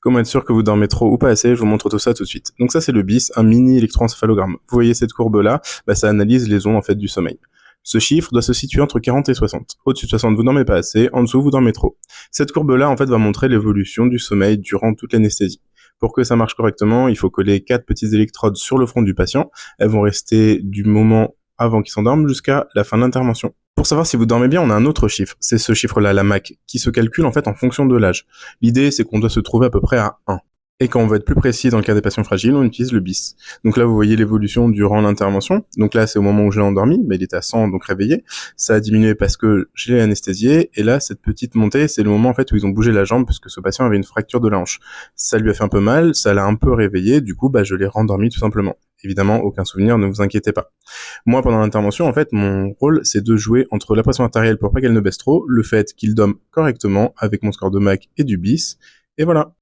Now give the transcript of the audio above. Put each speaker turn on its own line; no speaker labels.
Comment être sûr que vous dormez trop ou pas assez, je vous montre tout ça tout de suite. Donc ça c'est le BIS, un mini électroencéphalogramme. Vous voyez cette courbe là, ça analyse les ondes en fait du sommeil. Ce chiffre doit se situer entre 40 et 60. Au-dessus de 60, vous dormez pas assez, en dessous, vous dormez trop. Cette courbe-là, en fait, va montrer l'évolution du sommeil durant toute l'anesthésie. Pour que ça marche correctement, il faut coller 4 petites électrodes sur le front du patient. Elles vont rester du moment avant qu'il s'endorme jusqu'à la fin de l'intervention. Pour savoir si vous dormez bien, on a un autre chiffre. C'est ce chiffre-là, la MAC, qui se calcule en fait en fonction de l'âge. L'idée, c'est qu'on doit se trouver à peu près à 1. Et quand on veut être plus précis dans le cas des patients fragiles, on utilise le BIS. Donc là, vous voyez l'évolution durant l'intervention. Donc là, c'est au moment où je l'ai endormi, il était à 100, donc réveillé. Ça a diminué parce que je l'ai anesthésié. Et là, cette petite montée, c'est le moment en fait où ils ont bougé la jambe parce que ce patient avait une fracture de la hanche. Ça lui a fait un peu mal, ça l'a un peu réveillé. Du coup, je l'ai rendormi tout simplement. Évidemment, aucun souvenir, ne vous inquiétez pas. Moi, pendant l'intervention, en fait, mon rôle, c'est de jouer entre la pression artérielle pour pas qu'elle ne baisse trop, le fait qu'il dorme correctement avec mon score de MAC et du BIS. Et voilà.